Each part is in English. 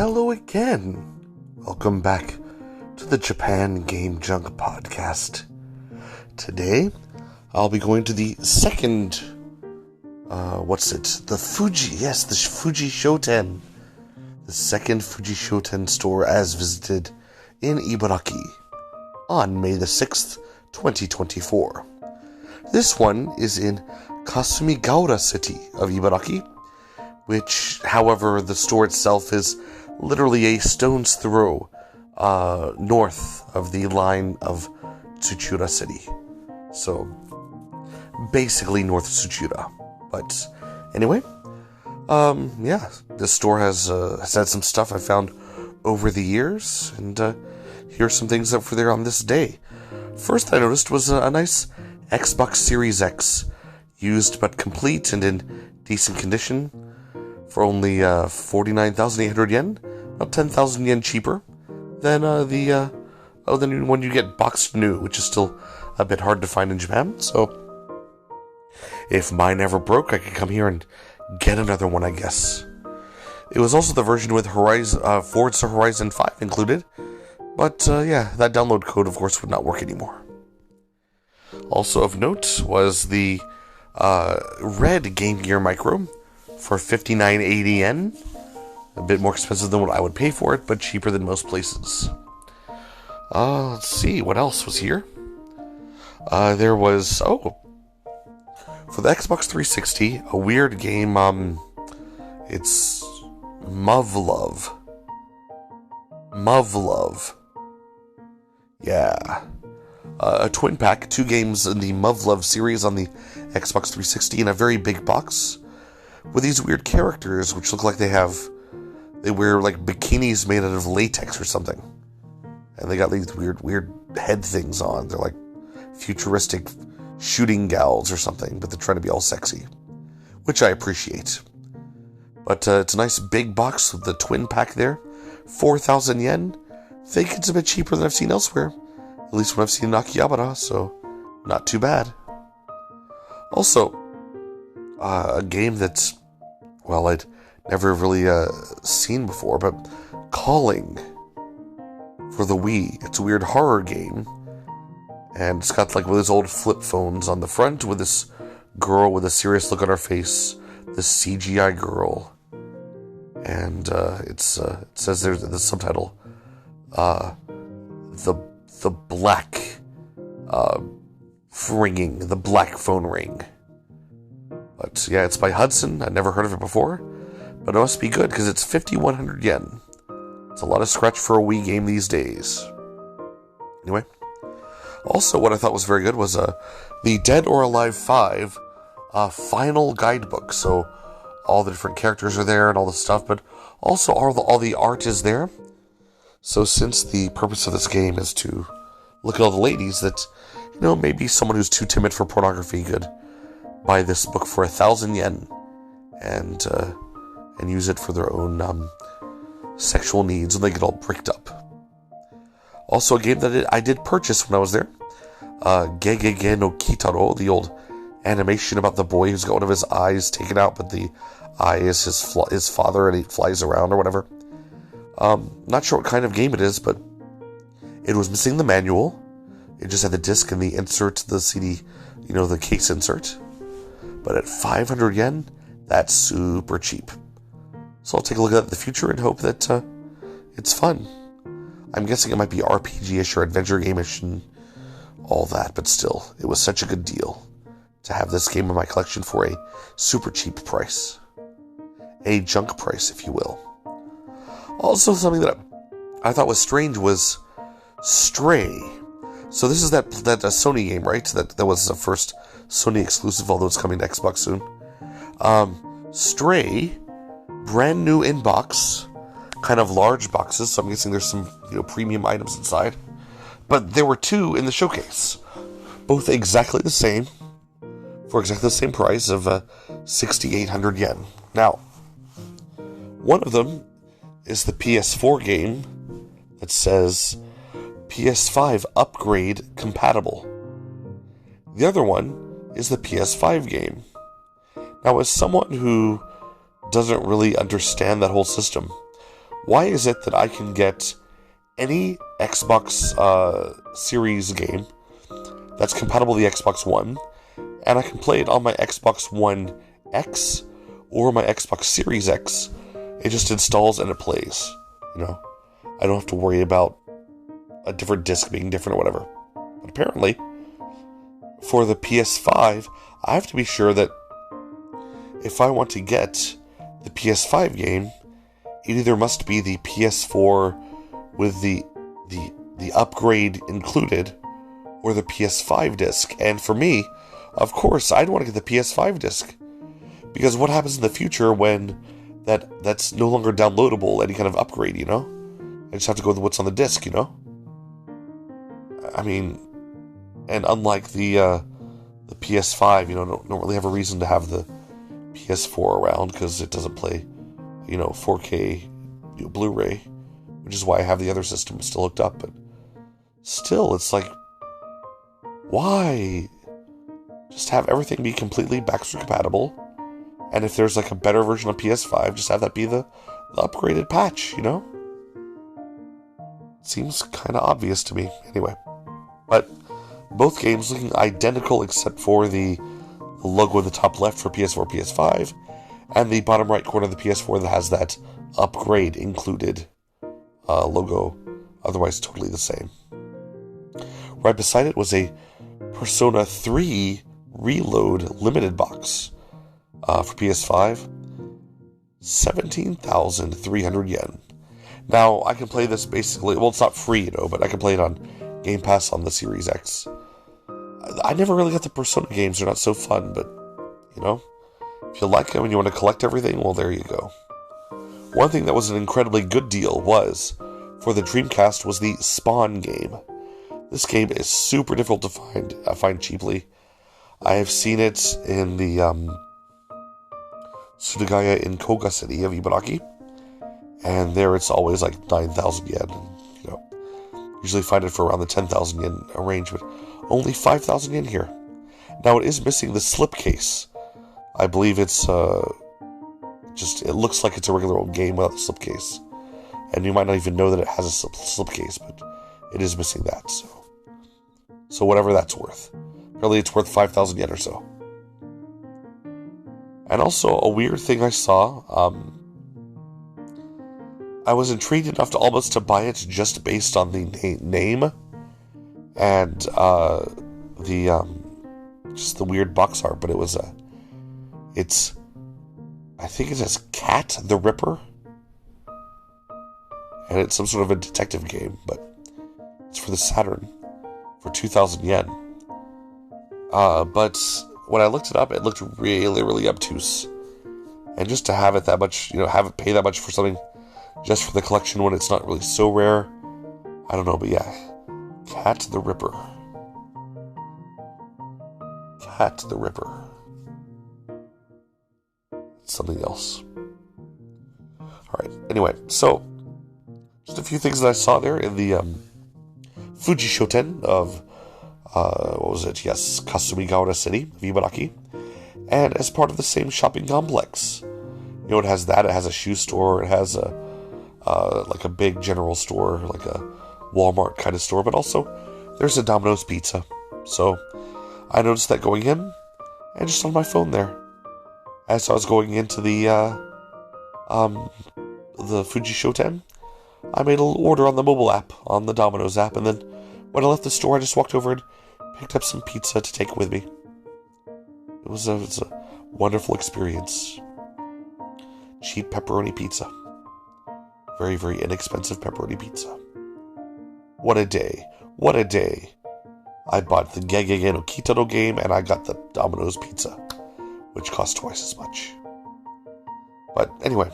Hello again. Welcome back to the Japan Game Junk podcast. Today, I'll be going to the second, the Fuji Shoten. The second Fuji Shoten store as visited in Ibaraki on May the 6th, 2024. This one is in Kasumigaura city of Ibaraki, which, however, the store itself is literally a stone's throw north of the line of Tsuchiura City. So, basically north of Tsuchiura. But, anyway, this store has had some stuff I found over the years, and here's some things that were there on this day. First I noticed was a nice Xbox Series X, used but complete and in decent condition, for only 49,800 yen, about 10,000 yen cheaper than than when you get boxed new, which is still a bit hard to find in Japan. So, if mine ever broke, I could come here and get another one, I guess. It was also the version with Forza Horizon 5 included, but that download code, of course, would not work anymore. Also of note was the red Game Gear Micro for 59.80 yen. A bit more expensive than what I would pay for it, but cheaper than most places. Let's see, what else was here? There was, for the Xbox 360, a weird game, it's Muv-Luv. Yeah. A twin pack, 2 games in the Muv-Luv series on the Xbox 360 in a very big box, with these weird characters which look like they wear like bikinis made out of latex or something. And they got these weird head things on. They're like futuristic shooting gals or something, but they're trying to be all sexy, which I appreciate. But it's a nice big box with the twin pack there. 4,000 yen. I think it's a bit cheaper than I've seen elsewhere. At least when I've seen in Akihabara, so not too bad. Also, a game that's, I'd never really seen before, but Calling for the Wii. It's a weird horror game, and it's got like one of those old flip phones on the front with this girl with a serious look on her face, this CGI girl, and it says there's the subtitle, the black the black phone ring. But yeah, it's by Hudson. I'd never heard of it before, but it must be good because it's 5,100 yen. It's a lot of scratch for a Wii game these days. Anyway, also what I thought was very good was the Dead or Alive 5 final guidebook. So all the different characters are there and all the stuff, but also all the art is there. So since the purpose of this game is to look at all the ladies, that maybe someone who's too timid for pornography could buy this book for 1,000 yen and use it for their own sexual needs when they get all bricked up. Also, a game that I did purchase when I was there, JGJ no Kitaro, the old animation about the boy who's got one of his eyes taken out, but the eye is his father and he flies around or whatever. Not sure what kind of game it is, but it was missing the manual. It just had the disc and the insert, the CD, the case insert. But at 500 yen, that's super cheap. So I'll take a look at that in the future and hope that it's fun. I'm guessing it might be RPG-ish or adventure game-ish and all that, but still, it was such a good deal to have this game in my collection for a super cheap price. A junk price, if you will. Also, something that I thought was strange was Stray. So this is that Sony game, right? That was the first Sony exclusive, although it's coming to Xbox soon. Stray, brand new in box, kind of large boxes, so I'm guessing there's some premium items inside. But there were 2 in the showcase, both exactly the same, for exactly the same price of 6,800 yen. Now, one of them is the PS4 game that says PS5 upgrade compatible. The other one is the PS5 game. Now, as someone who doesn't really understand that whole system, Why is it that I can get any Xbox Series game that's compatible with the Xbox One, and I can play it on my Xbox One X or my Xbox Series X? It just installs and it plays. You know, I don't have to worry about a different disc being different or whatever. But apparently, for the PS5, I have to be sure that if I want to get the PS5 game, it either must be the PS4 with the upgrade included, or the PS5 disc. And for me, of course, I'd want to get the PS5 disc, because what happens in the future when that's no longer downloadable, any kind of upgrade, you know? I just have to go with what's on the disc, you know? I mean, and unlike the PS5, you know, don't really have a reason to have the PS4 around, because it doesn't play, you know, 4K Blu-ray, which is why I have the other system still hooked up. But still, it's like, why? Just have everything be completely backwards compatible, and if there's like a better version of PS5, just have that be the upgraded patch, you know? Seems kind of obvious to me, anyway. But both games looking identical except for the logo in the top left for PS4, PS5, and the bottom right corner of the PS4 that has that upgrade included logo, otherwise totally the same. Right beside it was a Persona 3 Reload limited box for PS5, 17,300 yen. Now, I can play this basically, well, it's not free, you know, but I can play it on Game Pass on the Series X. I never really got the Persona games, they're not so fun, but, you know, if you like them and you want to collect everything, well, there you go. One thing that was an incredibly good deal was, for the Dreamcast, was the Spawn game. This game is super difficult to find cheaply. I have seen it in the Sudagaya in Koga City of Ibaraki, and there it's always like 9,000 yen. You know, usually find it for around the 10,000 yen range, but only 5,000 yen here. Now it is missing the slipcase. I believe it's it looks like it's a regular old game without the slipcase, and you might not even know that it has a slipcase, but it is missing that. So whatever that's worth. Apparently it's worth 5,000 yen or so. And also, a weird thing I saw, I was intrigued enough to almost to buy it just based on the name and just the weird box art, but I think it says Cat the Ripper, and it's some sort of a detective game, but it's for the Saturn for 2,000 yen. But when I looked it up, it looked really, really obtuse. And just to have it that much, you know, have it pay that much for something just for the collection when it's not really so rare, I don't know, but yeah. Cat the Ripper. Cat the Ripper. It's something else. Alright, anyway, so just a few things that I saw there in the Fuji Shoten of what was it? Yes, Kasumigaura City of Ibaraki. And as part of the same shopping complex. You know, it has that, it has a shoe store, it has a like a big general store, like a Walmart kind of store, but also there's a Domino's pizza. So I noticed that going in, and just on my phone there, as I was going into the Fuji Shoten, I made a little order on the mobile app, on the Domino's app, and then when I left the store, I just walked over and picked up some pizza to take with me. It was a wonderful experience. Cheap pepperoni pizza. Very, very inexpensive pepperoni pizza. What a day. What a day. I bought the Gegege no Kitaro game, and I got the Domino's pizza, which cost twice as much. But anyway,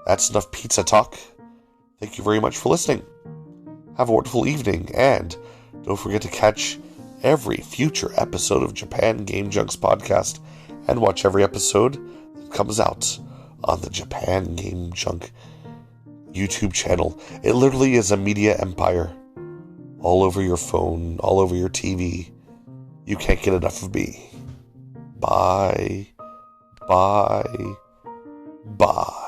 that's enough pizza talk. Thank you very much for listening. Have a wonderful evening, and don't forget to catch every future episode of Japan Game Junk's podcast, and watch every episode that comes out on the Japan Game Junk YouTube channel. It literally is a media empire. All over your phone, all over your TV. You can't get enough of me. Bye. Bye. Bye.